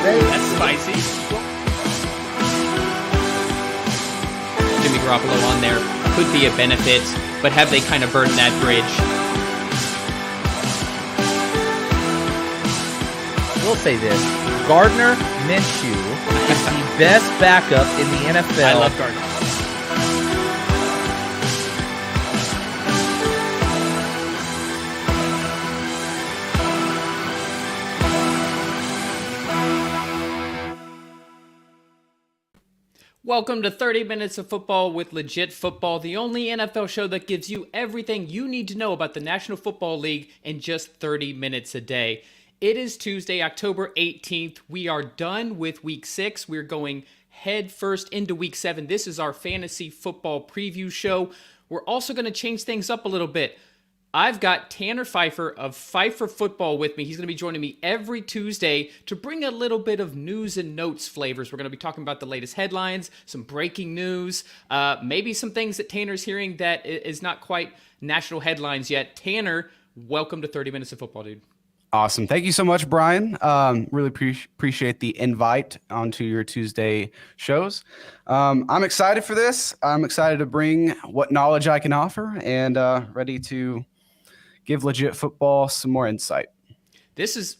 That's spicy. Jimmy Garoppolo on there could be a benefit, but have they kind of burned that bridge? We'll say this. Gardner Minshew is the best backup in the NFL. I love Gardner. Welcome to 30 Minutes of Football with Legit Football, the only NFL show that gives you everything you need to know about the National Football League in just 30 minutes a day. It is Tuesday, October 18th. We are done with Week 6. We're going head first into Week 7. This is our fantasy football preview show. We're also going to change things up a little bit. I've got Tanner Phifer of Phifer Football with me. He's going to be joining me every Tuesday to bring a little bit of news and notes flavors. We're going to be talking about the latest headlines, some breaking news, maybe some things that Tanner's hearing that is not quite national headlines yet. Tanner, welcome to 30 Minutes of Football, dude. Awesome. Thank you so much, Brian. Really appreciate the invite onto your Tuesday shows. I'm excited for this. I'm excited to bring what knowledge I can offer and ready to give Legit Football some more insight. This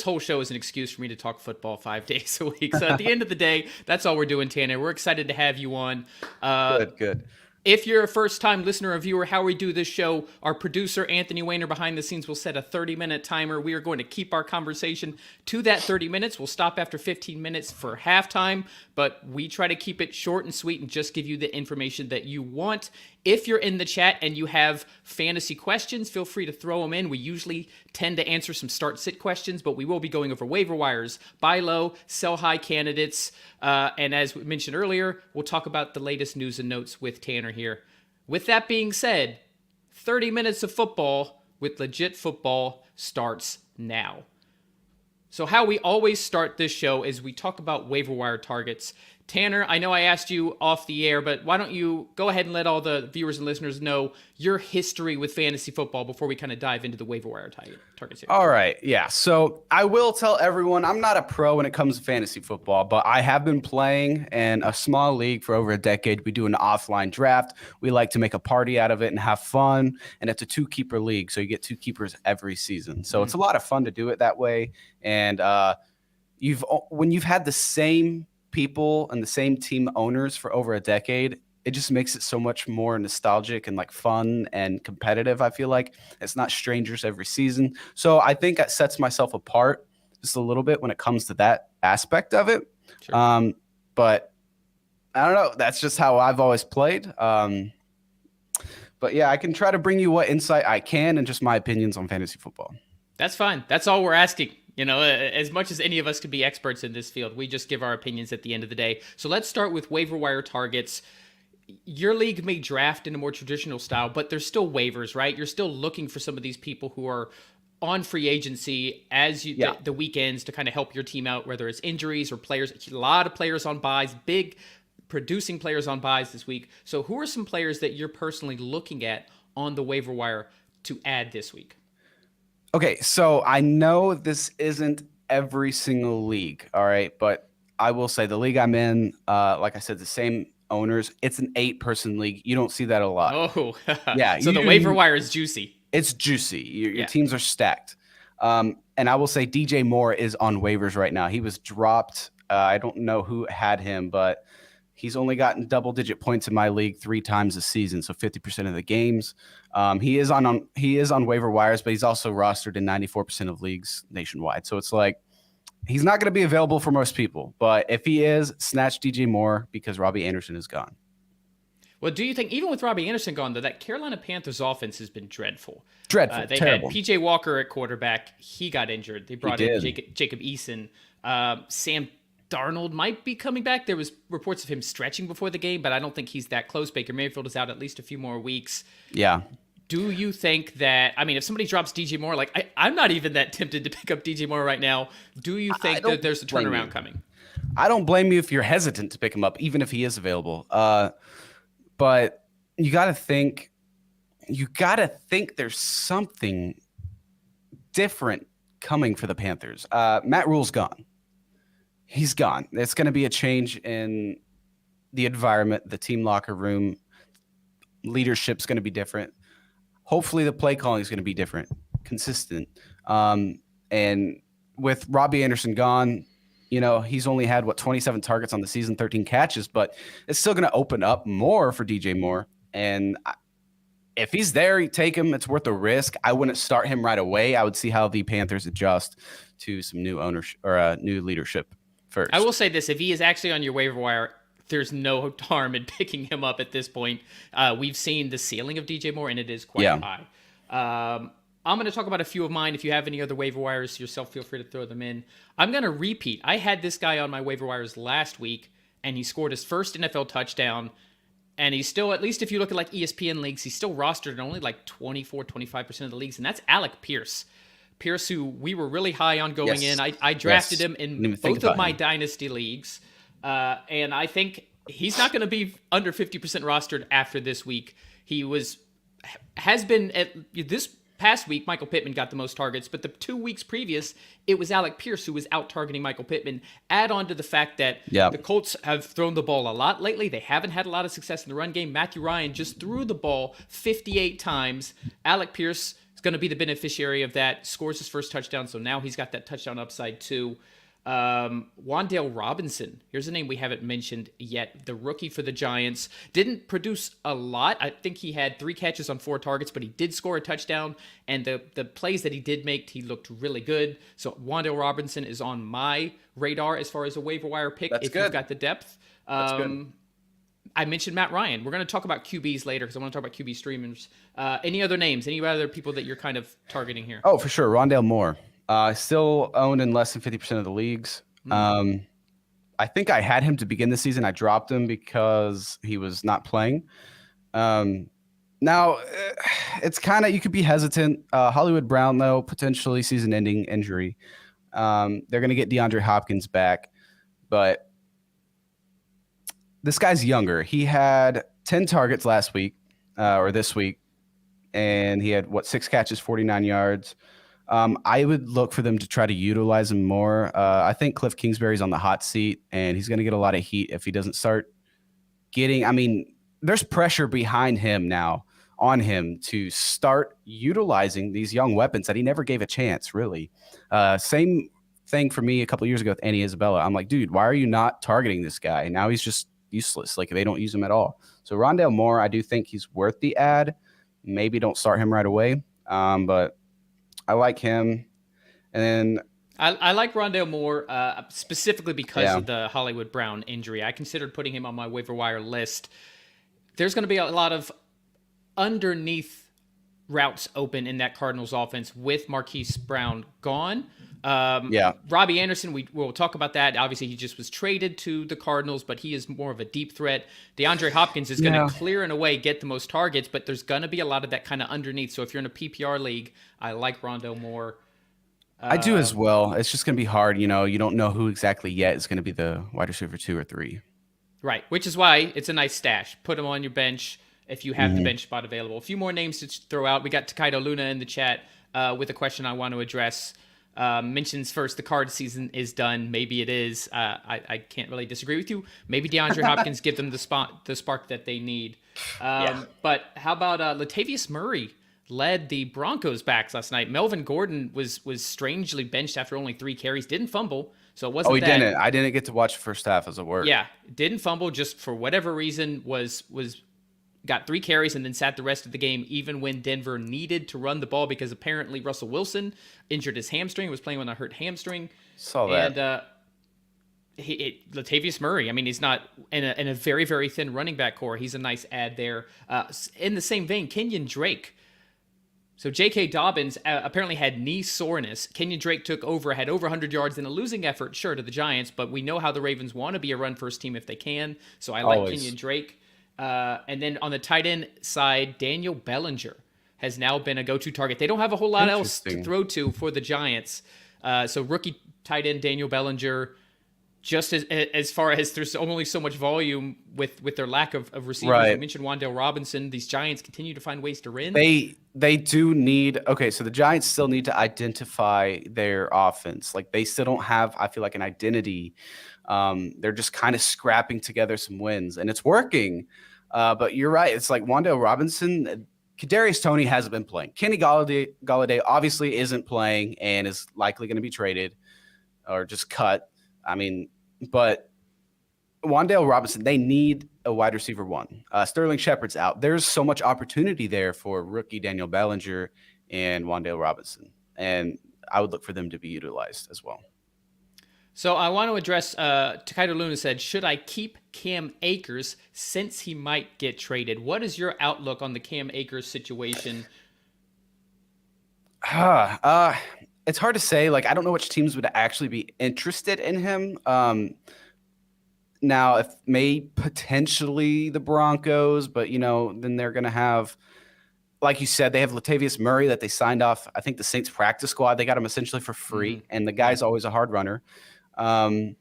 whole show is an excuse for me to talk football 5 days a week. So at the end of the day, that's all we're doing, Tanner. We're excited to have you on. Good. If you're a first-time listener or viewer, how we do this show, our producer, Anthony Weiner, behind the scenes will set a 30-minute timer. We are going to keep our conversation to that 30 minutes. We'll stop after 15 minutes for halftime, but we try to keep it short and sweet and just give you the information that you want. If you're in the chat and you have fantasy questions, feel free to throw them in. We usually tend to answer some start-sit questions, but we will be going over waiver wires, buy low, sell high candidates. And as we mentioned earlier, we'll talk about the latest news and notes with Tanner here. With that being said, 30 minutes of football with Legit Football starts now. So how we always start this show is we talk about waiver wire targets. Tanner, I know I asked you off the air, but why don't you go ahead and let all the viewers and listeners know your history with fantasy football before we kind of dive into the waiver wire targets here. All right. Yeah. So I will tell everyone I'm not a pro when it comes to fantasy football, but I have been playing in a small league for over a decade. We do an offline draft. We like to make a party out of it and have fun. And it's a 2-keeper league. So you get 2 keepers every season. So it's a lot of fun to do it that way. And when you've had the same people and the same team owners for over a decade, it just makes it so much more nostalgic and like fun and competitive. I feel like it's not strangers every season. So I think that sets myself apart just a little bit when it comes to that aspect of it. Sure. But I don't know. That's just how I've always played. But yeah, I can try to bring you what insight I can and just my opinions on fantasy football. That's fine. That's all we're asking. You know, as much as any of us could be experts in this field, we just give our opinions at the end of the day. So let's start with waiver wire targets. Your league may draft in a more traditional style, but there's still waivers, right? You're still looking for some of these people who are on free agency as the weekends to kind of help your team out, whether it's injuries or players. A lot of players on buys, big producing players on buys this week. So who are some players that you're personally looking at on the waiver wire to add this week? Okay, so I know this isn't every single league, all right, but I will say the league I'm in, like I said, the same owners. It's an 8-person league. You don't see that a lot. Oh, yeah. So the waiver wire is juicy. It's juicy. Your teams are stacked. And I will say DJ Moore is on waivers right now. He was dropped. I don't know who had him, but he's only gotten double-digit points in my league 3 times this season, so 50% of the games. He is on waiver wires, but he's also rostered in 94% of leagues nationwide. So it's like he's not going to be available for most people. But if he is, snatch DJ Moore because Robbie Anderson is gone. Well, do you think, even with Robbie Anderson gone, though, that Carolina Panthers offense has been dreadful? Dreadful, they terrible. Had P.J. Walker at quarterback. He got injured. They brought in Jacob Eason. Sam Darnold might be coming back. There was reports of him stretching before the game, but I don't think he's that close. Baker Mayfield is out at least a few more weeks. Yeah. Do you think that, I mean, if somebody drops DJ Moore, like I'm not even that tempted to pick up DJ Moore right now. Do you think that there's a turnaround coming? I don't blame you if you're hesitant to pick him up, even if he is available. But you got to think there's something different coming for the Panthers. Matt Rule's gone. he's gone. It's going to be a change in the environment, the team locker room. Leadership's going to be different. Hopefully the play calling is going to be different, consistent. And with Robbie Anderson gone, he's only had 27 targets on the season, 13 catches, but it's still going to open up more for DJ Moore. And if he's there, you take him. It's worth the risk. I wouldn't start him right away. I would see how the Panthers adjust to some new ownership or new leadership first. I will say this: if he is actually on your waiver wire, there's no harm in picking him up at this point. We've seen the ceiling of DJ Moore, and it is quite high. I'm going to talk about a few of mine. If you have any other waiver wires yourself, feel free to throw them in. I'm going to repeat. I had this guy on my waiver wires last week, and he scored his first NFL touchdown. And he's still, at least if you look at like ESPN leagues, he's still rostered in only like 25% of the leagues. And that's Alec Pierce. Pierce, who we were really high on going in. I drafted him in both of my dynasty leagues. And I think he's not going to be under 50% rostered after this week. He has been at this past week. Michael Pittman got the most targets, but the 2 weeks previous, it was Alec Pierce who was out targeting Michael Pittman. Add on to the fact that the Colts have thrown the ball a lot lately. They haven't had a lot of success in the run game. Matthew Ryan just threw the ball 58 times. Alec Pierce is going to be the beneficiary of that. Scores his first touchdown, so now he's got that touchdown upside too. Wan'Dale Robinson, here's a name we haven't mentioned yet, the rookie for the Giants. Didn't produce a lot. I think he had 3 catches on 4 targets, but he did score a touchdown, and the plays that he did make, he looked really good. So Wan'Dale Robinson is on my radar as far as a waiver wire pick. That's if good. You've got the depth. That's good. I mentioned Matt Ryan. We're going to talk about QBs later because I want to talk about QB streamers. Any other names? Any other people that you're kind of targeting here? Oh, for sure. Rondale Moore. Still owned in less than 50% of the leagues. I think I had him to begin the season. I dropped him because he was not playing. Now, it's kind of, you could be hesitant. Hollywood Brown, though, potentially season-ending injury. They're going to get DeAndre Hopkins back. But this guy's younger. He had 10 targets last week or this week. And he had, 6 catches, 49 yards. I would look for them to try to utilize him more. I think Cliff Kingsbury's on the hot seat, and he's going to get a lot of heat if he doesn't start getting – I mean, there's pressure behind him now on him to start utilizing these young weapons that he never gave a chance, really. Same thing for me a couple of years ago with Annie Isabella. I'm like, dude, why are you not targeting this guy? Now he's just useless. Like, they don't use him at all. So Rondale Moore, I do think he's worth the ad. Maybe don't start him right away, but – I like him. And then I like Rondale Moore specifically because of the Hollywood Brown injury. I considered putting him on my waiver wire list. There's going to be a lot of underneath routes open in that Cardinals offense with Marquise Brown gone. Robbie Anderson, we'll talk about that. Obviously, he just was traded to the Cardinals, but he is more of a deep threat. DeAndre Hopkins is going to clear in a way, get the most targets, but there's going to be a lot of that kind of underneath. So if you're in a PPR league, I like Rondale Moore. I do as well. It's just going to be hard. You don't know who exactly yet is going to be the wide receiver 2 or 3. Right, which is why it's a nice stash. Put him on your bench if you have the bench spot available. A few more names to throw out. We got Takedo Luna in the chat with a question I want to address. Mentions first, the card season is done. Maybe it is. I can't really disagree with you. Maybe DeAndre Hopkins give them the spark that they need. But how about Latavius Murray led the Broncos backs last night? Melvin Gordon was strangely benched after only 3 carries. Didn't fumble, so it wasn't. Oh, he didn't. I didn't get to watch the first half as it worked. Yeah, didn't fumble. Just for whatever reason was got 3 carries and then sat the rest of the game, even when Denver needed to run the ball because apparently Russell Wilson injured his hamstring, was playing with a hurt hamstring. Saw that. And Latavius Murray, I mean, he's not in a very, very thin running back core. He's a nice ad there. In the same vein, Kenyan Drake. So J.K. Dobbins apparently had knee soreness. Kenyan Drake had over 100 yards in a losing effort, sure, to the Giants, but we know how the Ravens want to be a run-first team if they can. So I like Kenyan Drake. And then on the tight end side, Daniel Bellinger has now been a go-to target. They don't have a whole lot else to throw to for the Giants. So rookie tight end Daniel Bellinger, just as far as there's only so much volume with their lack of receivers. Right. You mentioned Wandale Robinson. These Giants continue to find ways to win. They do need okay, so the Giants still need to identify their offense. Like they still don't have, I feel like, an identity. They're just kind of scrapping together some wins, and it's working. But you're right. It's like Wandale Robinson, Kadarius Toney hasn't been playing. Kenny Galladay obviously isn't playing and is likely going to be traded or just cut. I mean, but Wandale Robinson, they need a wide receiver one. Sterling Shepard's out. There's so much opportunity there for rookie Daniel Bellinger and Wandale Robinson, and I would look for them to be utilized as well. So I want to address Takaido Luna said, should I keep Cam Akers since he might get traded? What is your outlook on the Cam Akers situation? It's hard to say. Like, I don't know which teams would actually be interested in him. Now, if potentially the Broncos, but then they're going to have, like you said, they have Latavius Murray that they signed off. I think the Saints practice squad. They got him essentially for free, and the guy's always a hard runner. I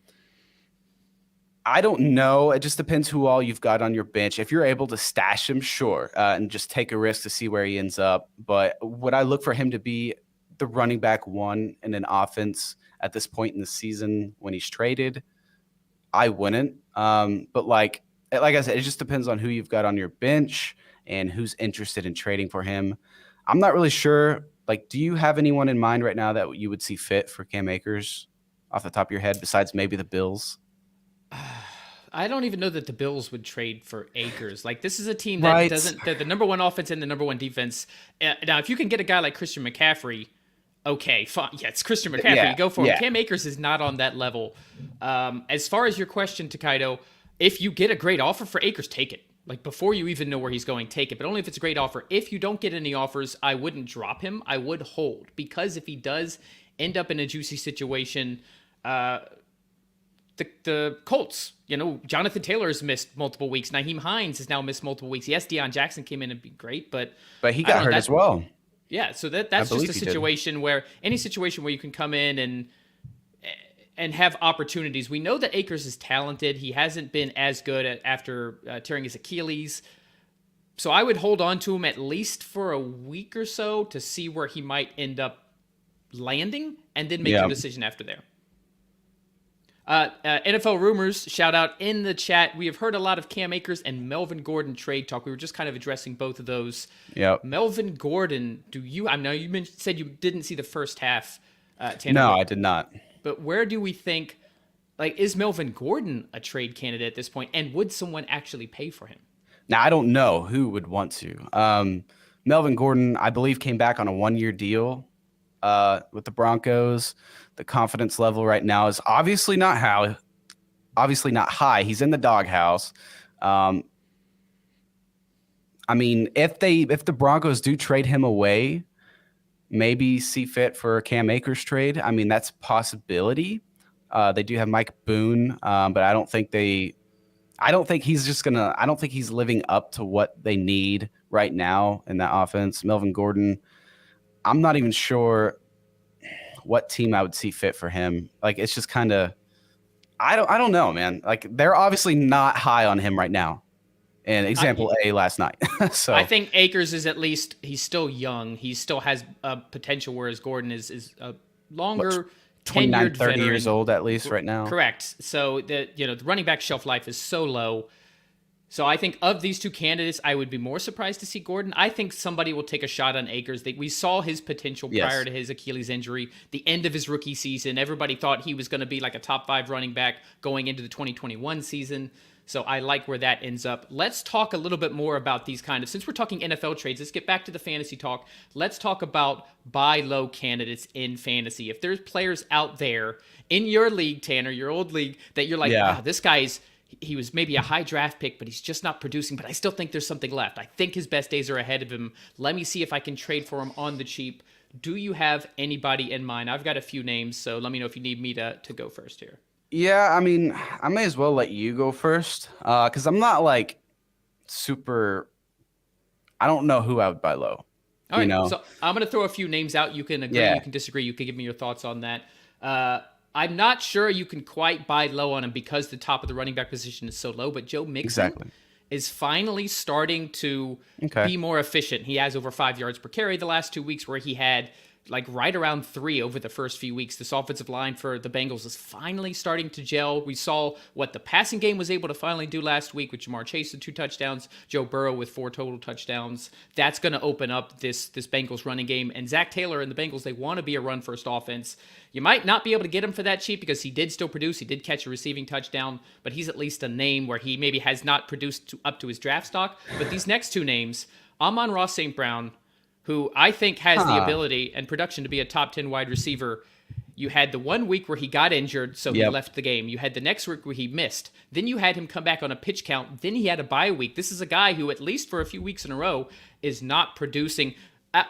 don't know. It just depends who all you've got on your bench. If you're able to stash him, sure, and just take a risk to see where he ends up. But would I look for him to be the running back one in an offense at this point in the season when he's traded? I wouldn't. But like I said, it just depends on who you've got on your bench and who's interested in trading for him. I'm not really sure. Like, do you have anyone in mind right now that you would see fit for Cam Akers off the top of your head besides maybe the Bills? I don't even know that the Bills would trade for Akers. Like, this is a team that doesn't. They're the number one offense and the number one defense. Now, if you can get a guy like Christian McCaffrey, okay, fine. Yeah, it's Christian McCaffrey. Yeah, You go for him. yeah. Cam Akers is not on that level. As far as your question, Takaido, if you get a great offer for Akers, take it. Like, before you even know where he's going, take it. But only if it's a great offer. If you don't get any offers, I wouldn't drop him. I would hold. Because if he does end up in a juicy situation, the Colts, Jonathan Taylor has missed multiple weeks. Naheem Hines has now missed multiple weeks. Yes, Deion Jackson came in and be great, but he got hurt as well. Yeah, so that's just a situation where any situation where you can come in and have opportunities. We know that Akers is talented. He hasn't been as good after tearing his Achilles. So I would hold on to him at least for a week or so to see where he might end up landing and then make your decision after there. NFL Rumors, shout out in the chat. We have heard a lot of Cam Akers and Melvin Gordon trade talk. We were just kind of addressing both of those. Yep. Melvin Gordon, I know you said you didn't see the first half. Tanner, No, I did not. But where do we think, is Melvin Gordon a trade candidate at this point? And would someone actually pay for him? Now, I don't know who would want to. Melvin Gordon, I believe, came back on a 1-year deal with the Broncos. The confidence level right now is obviously not high. He's in the doghouse. I mean, if the Broncos do trade him away, maybe see fit for a Cam Akers trade. I mean, that's a possibility. They do have Mike Boone, but I don't think he's living up to what they need right now in that offense. Melvin Gordon, I'm not even sure what team I would see fit for him. Like, it's just kind of, I don't know, man. Like, they're obviously not high on him right now. And example A last night. So I think Akers is at least, he's still young. He still has potential, whereas Gordon is a longer 29, 30 veteran. years old at least right now. Correct. So the running back shelf life is so low. So I think of these two candidates, I would be more surprised to see Gordon. I think somebody will take a shot on Akers. We saw his potential prior to his Achilles injury, the end of his rookie season. Everybody thought he was going to be like a top 5 running back going into the 2021 season. So I like where that ends up. Let's talk a little bit more about these since we're talking NFL trades, let's get back to the fantasy talk. Let's talk about buy low candidates in fantasy. If there's players out there in your league, Tanner, your old league, that you're like, wow, this guy's, he was maybe a high draft pick, but he's just not producing. But I still think there's something left. I think his best days are ahead of him. Let me see if I can trade for him on the cheap. Do you have anybody in mind? I've got a few names, so let me know if you need me to go first here. Yeah, I mean, I may as well let you go first because I'm not like super. I don't know who I would buy low. All right, so I'm going to throw a few names out. You can agree, you can disagree, you can give me your thoughts on that. I'm not sure you can quite buy low on him because the top of the running back position is so low, but Joe Mixon is finally starting to be more efficient. He has over 5 yards per carry the last 2 weeks, where he had like right around 3 over the first few weeks. This offensive line for the Bengals is finally starting to gel. We saw what the passing game was able to finally do last week with Jamar Chase with 2 touchdowns, Joe Burrow with 4 total touchdowns. That's going to open up this Bengals running game. And Zach Taylor and the Bengals, they want to be a run-first offense. You might not be able to get him for that cheap because he did still produce. He did catch a receiving touchdown, but he's at least a name where he maybe has not produced up to his draft stock. But these next 2 names, Amon-Ra St. Brown, who I think has the ability and production to be a top 10 wide receiver. You had the 1 week where he got injured, so he left the game. You had the next week where he missed. Then you had him come back on a pitch count. Then he had a bye week. This is a guy who, at least for a few weeks in a row, is not producing.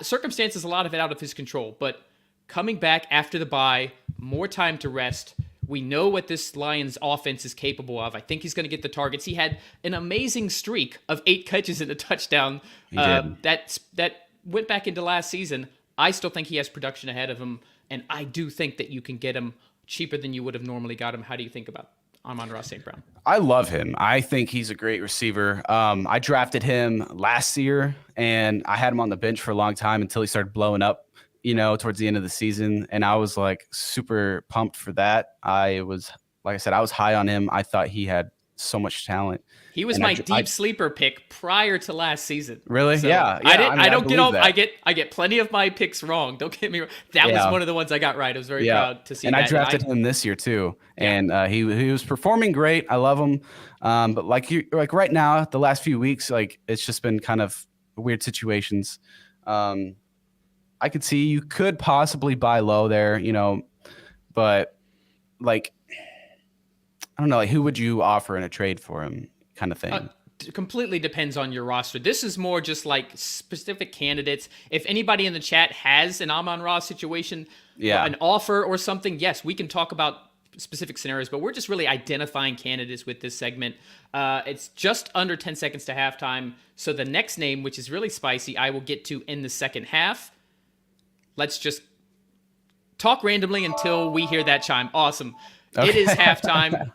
Circumstances, a lot of it out of his control, but coming back after the bye, more time to rest. We know what this Lions offense is capable of. I think he's going to get the targets. He had an amazing streak of 8 catches and a touchdown. That went back into last season. I still think he has production ahead of him, and I do think that you can get him cheaper than you would have normally got him. How do you think about Amon-Ra St. Brown? I love him. I think he's a great receiver. I drafted him last year, and I had him on the bench for a long time until he started blowing up, towards the end of the season, and I was like super pumped for that. I was high on him. I thought he had so much talent. He was my deep sleeper pick prior to last season. Really? So yeah. I don't get all. I get plenty of my picks wrong. Don't get me wrong. That was one of the ones I got right. I was very proud to see. And that. I drafted him this year too, and he was performing great. I love him, but like right now, the last few weeks, like it's just been kind of weird situations. I could see you could possibly buy low there, but like I don't know, like who would you offer in a trade for him, kind of thing? Completely depends on your roster. This is more just like specific candidates. If anybody in the chat has an Amon-Ra situation, an offer or something, yes, we can talk about specific scenarios, but we're just really identifying candidates with this segment. It's just under 10 seconds to halftime. So the next name, which is really spicy, I will get to in the second half. Let's just talk randomly until we hear that chime. Awesome. Okay. It is halftime.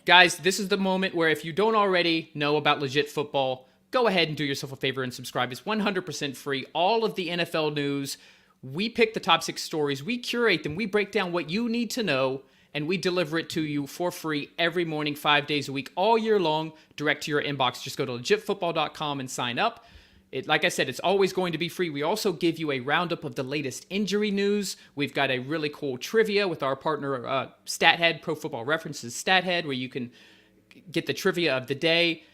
Guys, this is the moment where if you don't already know about Legit Football, go ahead and do yourself a favor and subscribe. It's 100% free. All of the NFL news, we pick the top 6 stories, we curate them, we break down what you need to know, and we deliver it to you for free every morning, 5 days a week, all year long, direct to your inbox. Just go to legitfootball.com and sign up. Like I said, it's always going to be free. We also give you a roundup of the latest injury news. We've got a really cool trivia with our partner, StatHead, Pro Football References StatHead, where you can get the trivia of the day.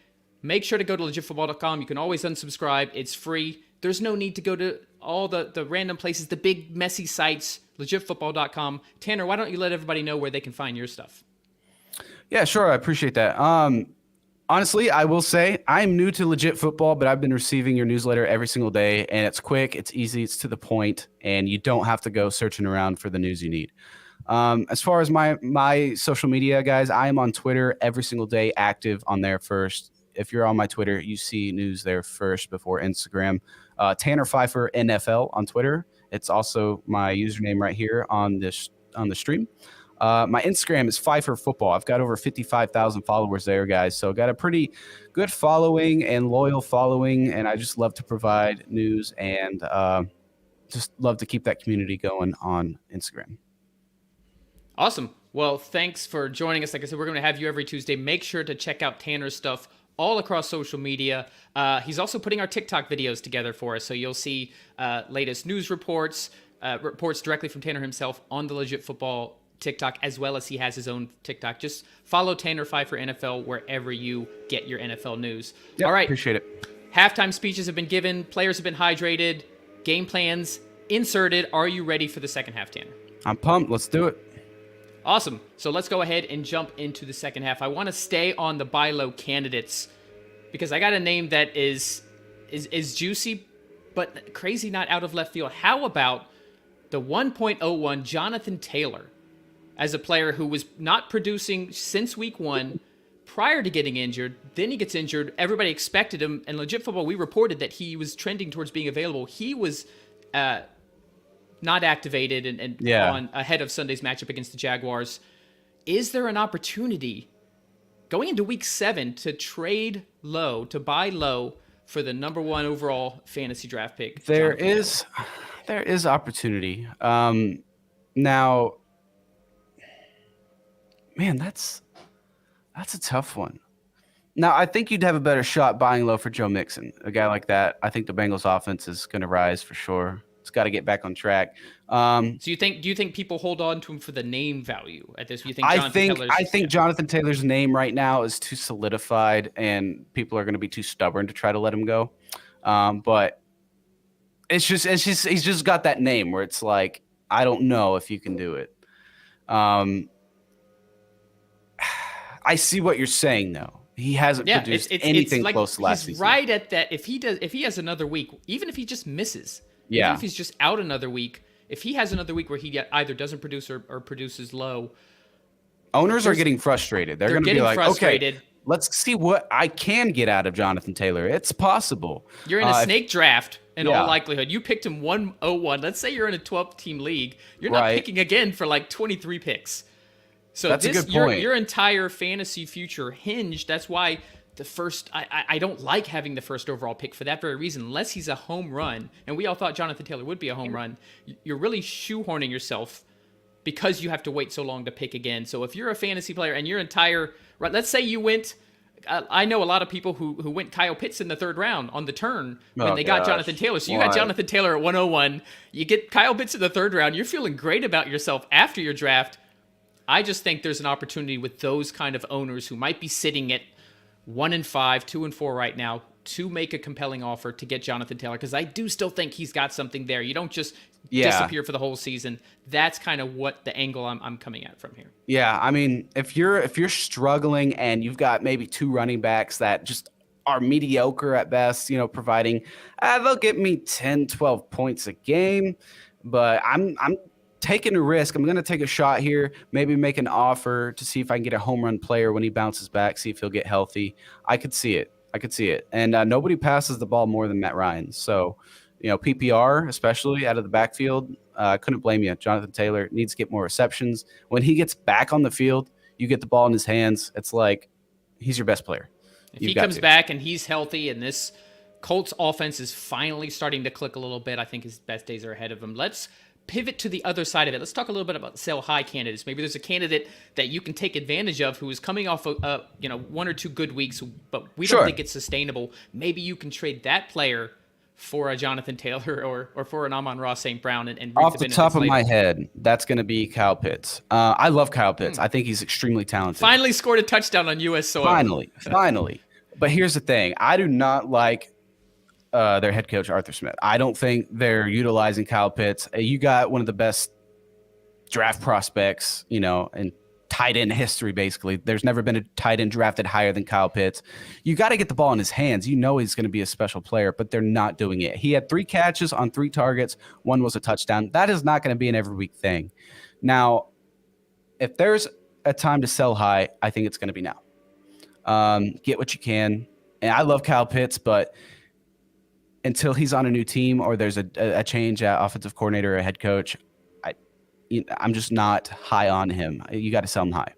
Make sure to go to legitfootball.com. You can always unsubscribe. It's free. There's no need to go to all the random places, the big, messy sites, legitfootball.com. Tanner, why don't you let everybody know where they can find your stuff? Yeah, sure. I appreciate that. Honestly, I will say I'm new to Legit Football, but I've been receiving your newsletter every single day, and it's quick, it's easy, it's to the point, and you don't have to go searching around for the news you need. As far as my social media, guys, I am on Twitter every single day, active on there first. If you're on my Twitter, you see news there first before Instagram. Tanner Phifer NFL on Twitter. It's also my username right here on the stream. My Instagram is Phifer Football. I've got over 55,000 followers there, guys. So got a pretty good following and loyal following, and I just love to provide news and just love to keep that community going on Instagram. Awesome. Well, thanks for joining us. Like I said, we're going to have you every Tuesday. Make sure to check out Tanner's stuff all across social media. He's also putting our TikTok videos together for us, so you'll see latest news reports, reports directly from Tanner himself on the Legit Football TikTok, as well as he has his own TikTok. Just follow Tanner Phifer NFL wherever you get your NFL news. Yep, all right. Appreciate it. Halftime speeches have been given. Players have been hydrated. Game plans inserted. Are you ready for the second half, Tanner? I'm pumped. Let's do it. Awesome. So let's go ahead and jump into the second half. I want to stay on the buy low candidates because I got a name that is juicy, but crazy not out of left field. How about the 1.01 Jonathan Taylor? As a player who was not producing since week 1 prior to getting injured. Then he gets injured. Everybody expected him. And Legit Football, we reported that he was trending towards being available. He was not activated and on ahead of Sunday's matchup against the Jaguars. Is there an opportunity going into week 7 to trade low, to buy low for the number 1 overall fantasy draft pick? There is opportunity. Now, man, that's a tough one. Now, I think you'd have a better shot buying low for Joe Mixon, a guy like that. I think the Bengals offense is going to rise for sure. It's got to get back on track. So do you think people hold on to him for the name value at this? You think I think Jonathan Taylor's name right now is too solidified, and people are going to be too stubborn to try to let him go. But it's just he's just got that name where it's like, I don't know if you can do it. I see what you're saying though. He hasn't produced anything close to last season. Right at that. If he has another week, even if he just misses, even if he's just out another week, if he has another week where he either doesn't produce or produces low, owners are getting frustrated. They're going to be like, frustrated. Okay, let's see what I can get out of Jonathan Taylor. It's possible. You're in a snake draft in all likelihood. You picked him 101. Let's say you're in a 12-team league. You're not picking again for like 23 picks. So that's a good point. Your entire fantasy future hinged. That's why the first, I don't like having the first overall pick for that very reason, unless he's a home run. And we all thought Jonathan Taylor would be a home run. You're really shoehorning yourself because you have to wait so long to pick again. So if you're a fantasy player and your entire, right, let's say you went, I know a lot of people who went Kyle Pitts in the 3rd round on the turn when they got Jonathan Taylor. So you got Jonathan Taylor at 101. You get Kyle Pitts in the 3rd round. You're feeling great about yourself after your draft. I just think there's an opportunity with those kind of owners who might be sitting at 1-5, 2-4 right now to make a compelling offer to get Jonathan Taylor, because I do still think he's got something there. You don't just disappear for the whole season. That's kind of what the angle I'm coming at from here. Yeah, I mean, if you're struggling and you've got maybe 2 running backs that just are mediocre at best, providing they'll get me 10, 12 points a game, but I'm taking a risk. I'm going to take a shot here, maybe make an offer to see if I can get a home run player when he bounces back, see if he'll get healthy. I could see it. And nobody passes the ball more than Matt Ryan. So, PPR, especially out of the backfield, couldn't blame you. Jonathan Taylor needs to get more receptions. When he gets back on the field, you get the ball in his hands. It's like he's your best player. If he comes back and he's healthy and this Colts offense is finally starting to click a little bit, I think his best days are ahead of him. Let's pivot to the other side of it. Let's talk a little bit about sell high candidates. Maybe there's a candidate that you can take advantage of who is coming off of 1 or 2 good weeks, but we don't think it's sustainable. Maybe you can trade that player for a Jonathan Taylor or for an Amon-Ra St. Brown and off the top of my head, that's going to be Kyle Pitts. I love Kyle Pitts. I think he's extremely talented. Finally scored a touchdown on U.S. soil. Finally. But here's the thing. I do not like their head coach, Arthur Smith. I don't think they're utilizing Kyle Pitts. You got one of the best draft prospects, in tight end history, basically. There's never been a tight end drafted higher than Kyle Pitts. You got to get the ball in his hands. He's going to be a special player, but they're not doing it. He had 3 catches on 3 targets. 1 was a touchdown. That is not going to be an every week thing. Now, if there's a time to sell high, I think it's going to be now. Get what you can. And I love Kyle Pitts, but until he's on a new team or there's a change at offensive coordinator or head coach, I'm just not high on him. You got to sell him high.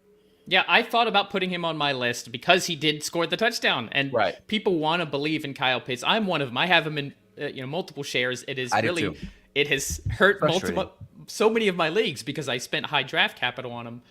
Yeah, I thought about putting him on my list because he did score the touchdown, and people want to believe in Kyle Pitts. I'm one of them. I have him in multiple shares. It has hurt so many of my leagues because I spent high draft capital on him.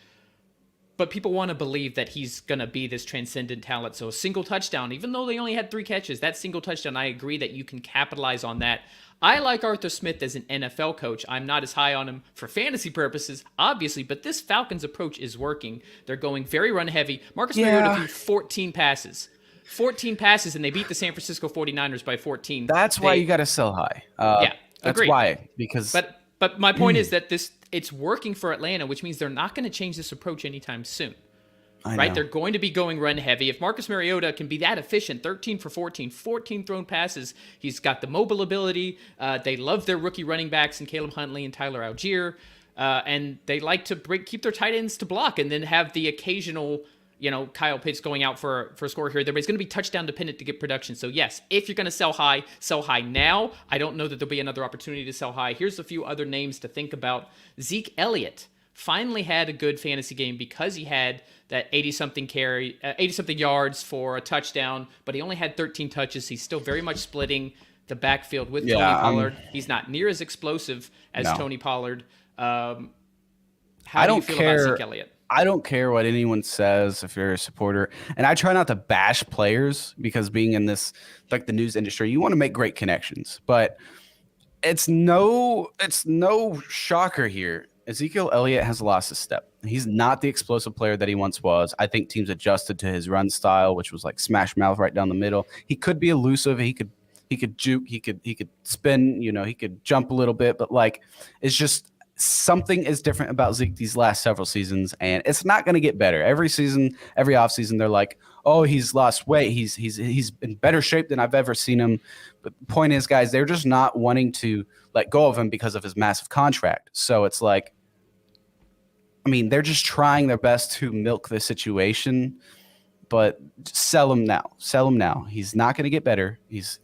But people want to believe that he's going to be this transcendent talent. So a single touchdown, even though they only had 3 catches, that single touchdown, I agree that you can capitalize on that. I like Arthur Smith as an NFL coach. I'm not as high on him for fantasy purposes, obviously, but this Falcons approach is working. They're going very run heavy. Marcus Mariota threw 14 passes. 14 passes, and they beat the San Francisco 49ers by 14. That's why you got to sell high. That's agreed. Why. Because But my point is that it's working for Atlanta, which means they're not going to change this approach anytime soon. Right? They're going to be going run heavy. If Marcus Mariota can be that efficient, 13 for 14 thrown passes, he's got the mobile ability. They love their rookie running backs in Caleb Huntley and Tyler Algier. And they like to keep their tight ends to block and then have the occasional, Kyle Pitts going out for a score here or there, but it's going to be touchdown dependent to get production. So yes, if you're going to sell high now. I don't know that there'll be another opportunity to sell high. Here's a few other names to think about. Zeke Elliott finally had a good fantasy game because he had that 80-something yards for a touchdown, but he only had 13 touches. He's still very much splitting the backfield with Tony Pollard. He's not near as explosive as Tony Pollard. How do you feel about Zeke Elliott? I don't care what anyone says if you're a supporter. And I try not to bash players because being in this, like the news industry, you want to make great connections. But it's no shocker here. Ezekiel Elliott has lost his step. He's not the explosive player that he once was. I think teams adjusted to his run style, which was like smash mouth right down the middle. He could be elusive. He could juke. He could spin. He could jump a little bit. But like, it's just something is different about Zeke these last several seasons, and it's not going to get better. Every season, every offseason, they're like, "Oh, he's lost weight. He's in better shape than I've ever seen him." But the point is, guys, they're just not wanting to let go of him because of his massive contract. So it's like, I mean, they're just trying their best to milk the situation, but sell him now. Sell him now. He's not going to get better. That's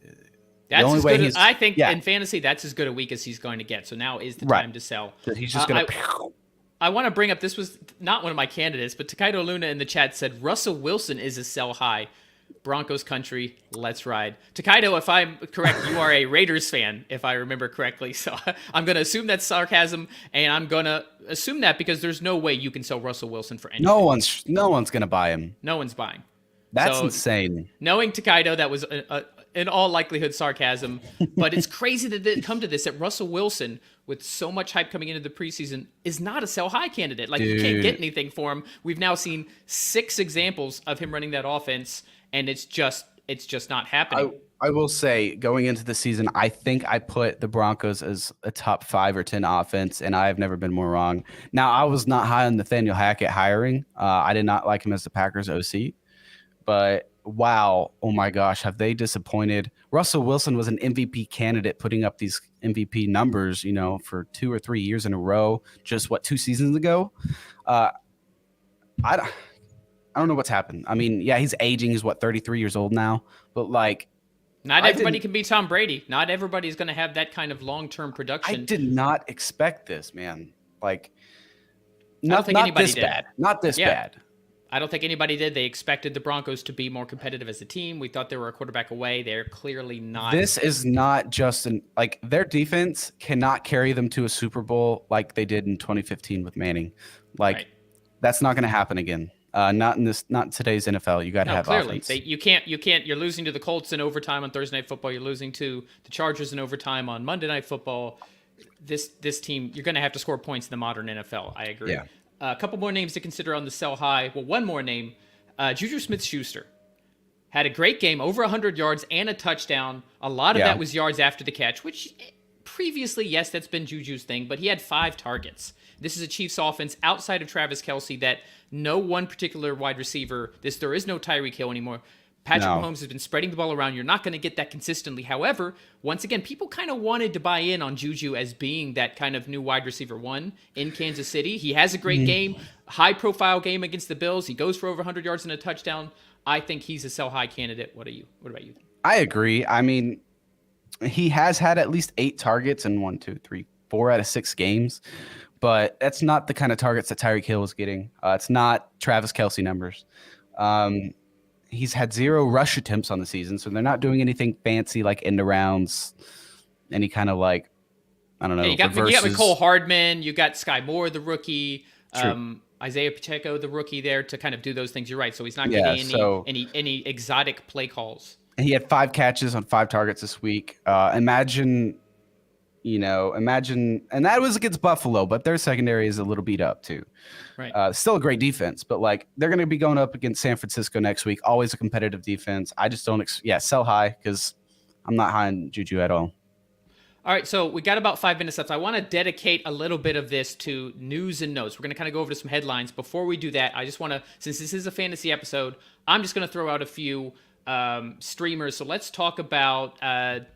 as good I think in fantasy, that's as good a week as he's going to get. So now is the time to sell. He's just going to. I want to bring up, this was not one of my candidates, but Takedo Luna in the chat said Russell Wilson is a sell high. Broncos country, let's ride. Takedo, if I'm correct, you are a Raiders fan, if I remember correctly. So I'm going to assume that's sarcasm, and I'm going to assume that because there's no way you can sell Russell Wilson for anything. No one's going to buy him. No one's buying. That's insane. Knowing Takedo, that was in all likelihood sarcasm, but it's crazy that it come to this, that Russell Wilson, with so much hype coming into the preseason, is not a sell high candidate. Like, you can't get anything for him. We've now seen 6 examples of him running that offense, and it's just not happening. I will say, going into the season, I think I put the Broncos as a top 5 or 10 offense, and I have never been more wrong. Now, I was not high on Nathaniel Hackett hiring. I did not like him as the Packers OC, but wow, oh my gosh, have they disappointed? Russell Wilson was an MVP candidate, putting up these MVP numbers, for 2 or 3 years in a row. Just 2 seasons ago? I don't know what's happened. I mean, yeah, he's aging. He's 33 years old now, but like, not everybody can be Tom Brady. Not everybody's going to have that kind of long-term production. I did not expect this, man. Like, not this bad. Not this bad. I don't think anybody did. They expected the Broncos to be more competitive as a team. We thought they were a quarterback away. They're clearly not. This is not just their defense cannot carry them to a Super Bowl like they did in 2015 with Manning. That's not going to happen again. Not in today's NFL. You got to have clearly. offense. You can't. You're losing to the Colts in overtime on Thursday Night Football. You're losing to the Chargers in overtime on Monday Night Football. This team, you're going to have to score points in the modern NFL. I agree. Yeah. A couple more names to consider on the sell high. Well, one more name. Juju Smith-Schuster had a great game, over 100 yards and a touchdown. A lot of that was yards after the catch, which previously, yes, that's been Juju's thing, but he had 5 targets. This is a Chiefs offense outside of Travis Kelce that no one particular wide receiver, there is no Tyreek Hill anymore. Patrick Mahomes has been spreading the ball around. You're not going to get that consistently. However, once again, people kind of wanted to buy in on Juju as being that kind of new wide receiver 1 in Kansas City. He has a great game, high-profile game against the Bills. He goes for over 100 yards and a touchdown. I think he's a sell-high candidate. What about you? I agree. I mean, he has had at least 8 targets in 1, 2, 3, 4 out of 6 games, but that's not the kind of targets that Tyreek Hill is getting. It's not Travis Kelce numbers. He's had 0 rush attempts on the season, so they're not doing anything fancy like end arounds, any kind of I don't know. Yeah, you got Mecole Hardman, you got Sky Moore, the rookie, Isaiah Pacheco, the rookie there to kind of do those things. You're right, so he's not getting any exotic play calls. And he had 5 catches on 5 targets this week. Imagine, and that was against Buffalo, but their secondary is a little beat up too. Right. Still a great defense, but they're going to be going up against San Francisco next week. Always a competitive defense. I just don't, sell high because I'm not high on Juju at all. All right, so we got about 5 minutes left. I want to dedicate a little bit of this to news and notes. We're going to kind of go over to some headlines. Before we do that, I just want to, since this is a fantasy episode, I'm just going to throw out a few streamers. So let's talk about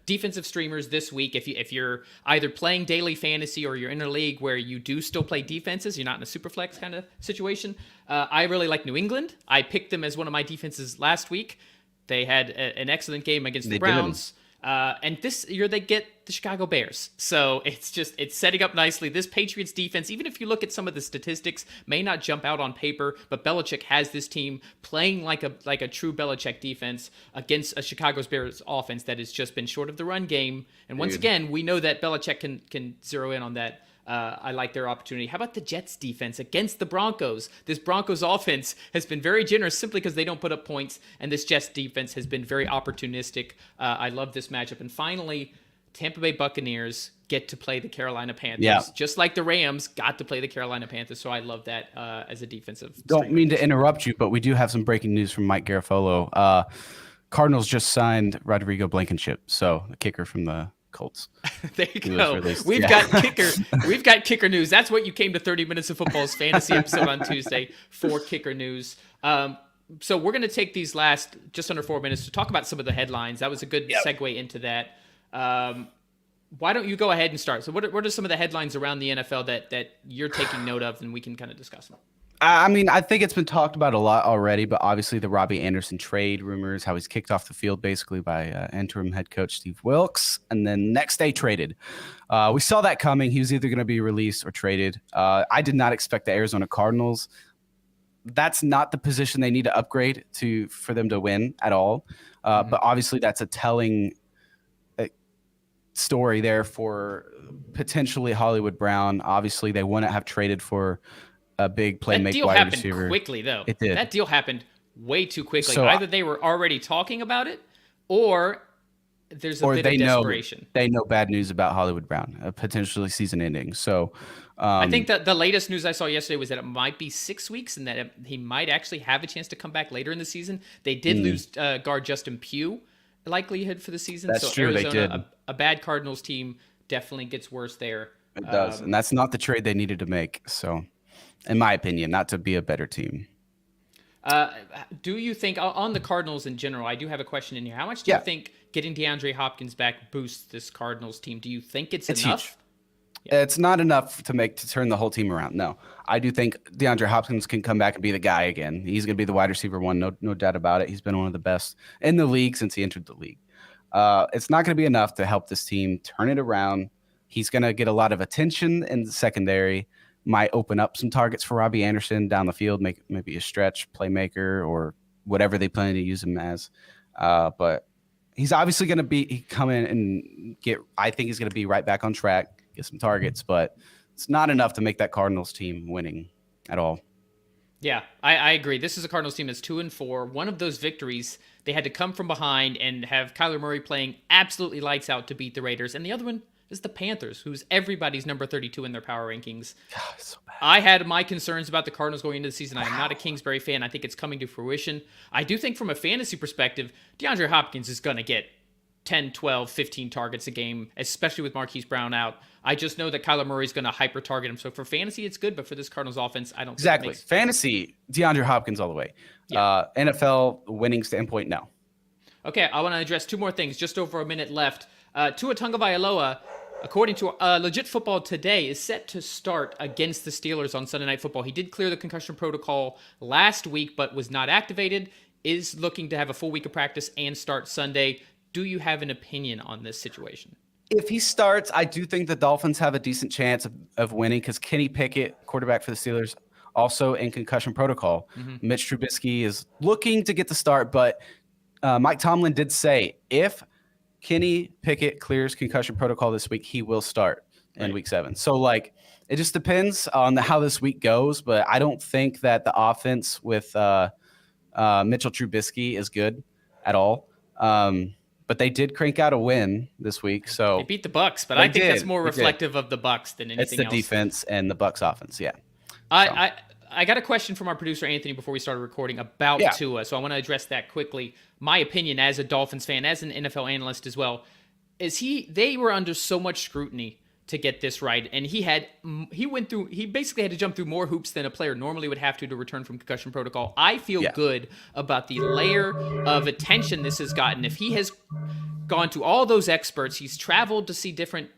defensive streamers this week. If you're either playing daily fantasy or you're in a league where you do still play defenses, you're not in a super flex kind of situation. I really like New England. I picked them as one of my defenses last week. They had an excellent game against the Browns. And this year they get the Chicago Bears. So it's setting up nicely. This Patriots defense, even if you look at some of the statistics, may not jump out on paper, but Belichick has this team playing like a true Belichick defense against a Chicago Bears offense that has just been short of the run game. And once again, we know that Belichick can zero in on that. I like their opportunity. How about the Jets defense against the Broncos? This Broncos offense has been very generous simply because they don't put up points, and this Jets defense has been very opportunistic. I love this matchup. And finally, Tampa Bay Buccaneers get to play the Carolina Panthers, just like the Rams got to play the Carolina Panthers. So I love that as a defensive. Don't mean to interrupt you, but we do have some breaking news from Mike Garafolo. Cardinals just signed Rodrigo Blankenship, so the kicker from the Colts. There you go. We've got kicker news. That's what you came to 30 Minutes of Football's fantasy episode on Tuesday for kicker news. So we're going to take these last just under 4 minutes to talk about some of the headlines. That was a good segue into that. Why don't you go ahead and start? So what are some of the headlines around the NFL that you're taking note of, and we can kind of discuss them? I mean, I think it's been talked about a lot already, but obviously the Robbie Anderson trade rumors, how he's kicked off the field basically by interim head coach Steve Wilkes, and then next day traded. We saw that coming. He was either going to be released or traded. I did not expect the Arizona Cardinals. That's not the position they need to upgrade for them to win at all. But obviously that's a telling story there for potentially Hollywood Brown. Obviously they wouldn't have traded for a big playmaker wide receiver. That deal happened quickly, though. It did. That deal happened way too quickly. So, either they were already talking about it, or there's a bit of desperation. They know bad news about Hollywood Brown, potentially season ending. So I think that the latest news I saw yesterday was that it might be 6 weeks and that he might actually have a chance to come back later in the season. They did lose guard Justin Pugh, likelihood for the season. That's true. Arizona, they did. A bad Cardinals team definitely gets worse there. It does, and that's not the trade they needed to make. So, in my opinion, not to be a better team. Do you think, on the Cardinals in general, I do have a question in here. How much do you think getting DeAndre Hopkins back boosts this Cardinals team? Do you think it's enough? Huge. Yeah. It's not enough to turn the whole team around. No, I do think DeAndre Hopkins can come back and be the guy again. He's going to be the wide receiver one, no doubt about it. He's been one of the best in the league since he entered the league. It's not going to be enough to help this team turn it around. He's going to get a lot of attention in the secondary. Might open up some targets for Robbie Anderson down the field, make maybe a stretch playmaker or whatever they plan to use him as. But he's obviously going to come in and I think he's going to be right back on track, get some targets, but it's not enough to make that Cardinals team winning at all. Yeah, I agree. This is a Cardinals team that's 2-4. One of those victories, they had to come from behind and have Kyler Murray playing absolutely lights out to beat the Raiders. And the other one is the Panthers, who's everybody's number 32 in their power rankings. God, so bad. I had my concerns about the Cardinals going into the season. I am not a Kingsbury fan. I think it's coming to fruition. I do think from a fantasy perspective, DeAndre Hopkins is going to get 10, 12, 15 targets a game, especially with Marquise Brown out. I just know that Kyler Murray is going to hyper-target him. So for fantasy, it's good, but for this Cardinals offense, I don't think it makes... Fantasy, DeAndre Hopkins all the way. Yeah. NFL winning standpoint, no. Okay, I want to address two more things. Just over a minute left. Tua Tagovailoa, according to Legit Football Today, is set to start against the Steelers on Sunday Night Football. He did clear the concussion protocol last week, but was not activated, is looking to have a full week of practice and start Sunday. Do you have an opinion on this situation? If he starts, I do think the Dolphins have a decent chance of winning because Kenny Pickett, quarterback for the Steelers, also in concussion protocol. Mm-hmm. Mitch Trubisky is looking to get the start, but Mike Tomlin did say if Kenny Pickett clears concussion protocol this week, he will start in week 7. So, it just depends on how this week goes, but I don't think that the offense with Mitchell Trubisky is good at all. But they did crank out a win this week. So they beat the Bucs, but I think that's more reflective of the Bucs than anything else. It's the defense and the Bucs offense, yeah. I got a question from our producer, Anthony, before we started recording about Tua, so I want to address that quickly. My opinion as a Dolphins fan, as an NFL analyst as well, is they were under so much scrutiny to get this right. And he basically had to jump through more hoops than a player normally would have to return from concussion protocol. I feel good about the layer of attention this has gotten. If he has gone to all those experts, he's traveled to see different,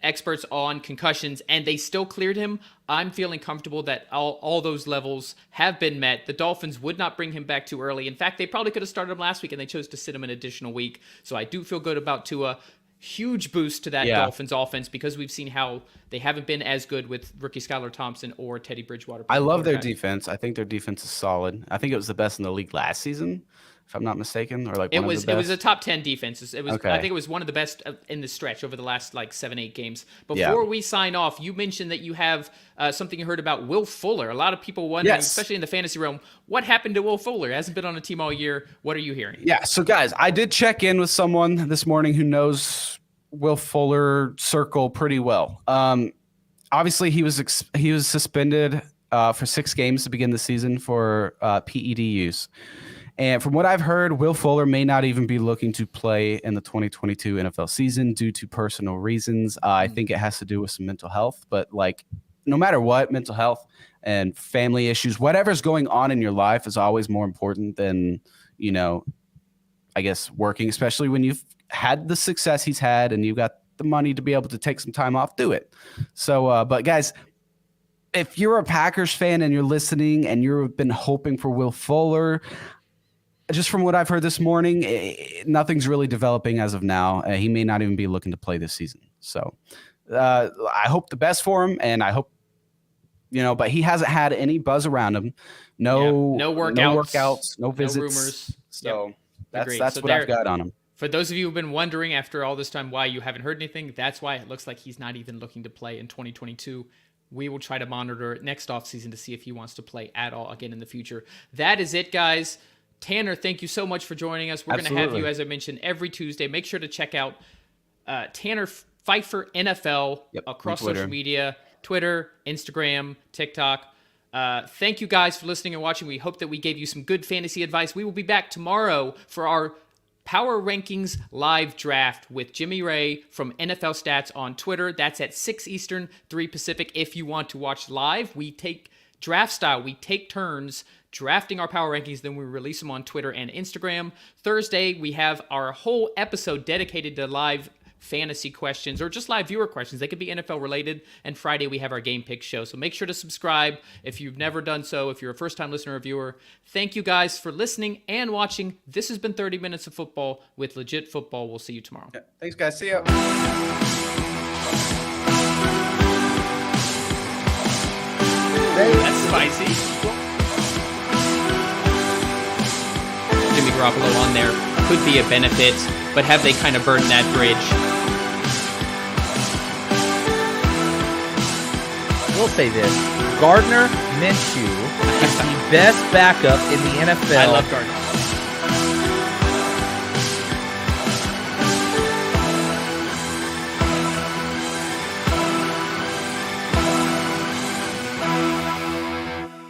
experts on concussions, and they still cleared him, I'm feeling comfortable that all those levels have been met. The Dolphins would not bring him back too early. In fact, they probably could have started him last week, and they chose to sit him an additional week. So I do feel good about Tua. Huge boost to that Dolphins offense, because we've seen how they haven't been as good with rookie Skylar Thompson or Teddy Bridgewater. I love their defense. I think their defense is solid. I think it was the best in the league last season, if I'm not mistaken, or like it was a top 10 defense. It was okay. I think it was one of the best in the stretch over the last 7-8 games. Before we sign off, you mentioned that you have something you heard about Will Fuller. A lot of people wondering, especially in the fantasy realm, what happened to Will Fuller? He hasn't been on a team all year. What are you hearing? Yeah, so guys, I did check in with someone this morning who knows Will Fuller circle pretty well. Obviously, he was suspended for 6 games to begin the season for PED use. And from what I've heard, Will Fuller may not even be looking to play in the 2022 NFL season due to personal reasons. I think it has to do with some mental health, but no matter what, mental health and family issues, whatever's going on in your life is always more important than, I guess, working, especially when you've had the success he's had and you've got the money to be able to take some time off, do it. So, but guys, if you're a Packers fan and you're listening and you've been hoping for Will Fuller, just from what I've heard this morning, nothing's really developing as of now. He may not even be looking to play this season. So I hope the best for him, and I hope, but he hasn't had any buzz around him. No workouts, no visits. No rumors. So that's what I've got on him. For those of you who've been wondering after all this time why you haven't heard anything, that's why it looks like he's not even looking to play in 2022. We will try to monitor it next offseason to see if he wants to play at all again in the future. That is it, guys. Tanner, thank you so much for joining us. We're going to have you, as I mentioned, every Tuesday. Make sure to check out Tanner Phifer NFL across social media, Twitter, Instagram, TikTok. Thank you guys for listening and watching. We hope that we gave you some good fantasy advice. We will be back tomorrow for our Power Rankings live draft with Jimmy Ray from NFL Stats on Twitter. That's at 6 Eastern, 3 Pacific. If you want to watch live, we take draft style. We take turns drafting our power rankings, then we release them on Twitter and Instagram. Thursday, we have our whole episode dedicated to live fantasy questions or just live viewer questions. They could be NFL related. And Friday, we have our Game Pick show. So make sure to subscribe if you've never done so, if you're a first-time listener or viewer. Thank you guys for listening and watching. This has been 30 Minutes of Football with Legit Football. We'll see you tomorrow. Yeah, thanks, guys. See ya. That's spicy. Jimmy Garoppolo on there could be a benefit, but have they kind of burned that bridge? We'll say this. Gardner Minshew is the best backup in the NFL. I love Gardner.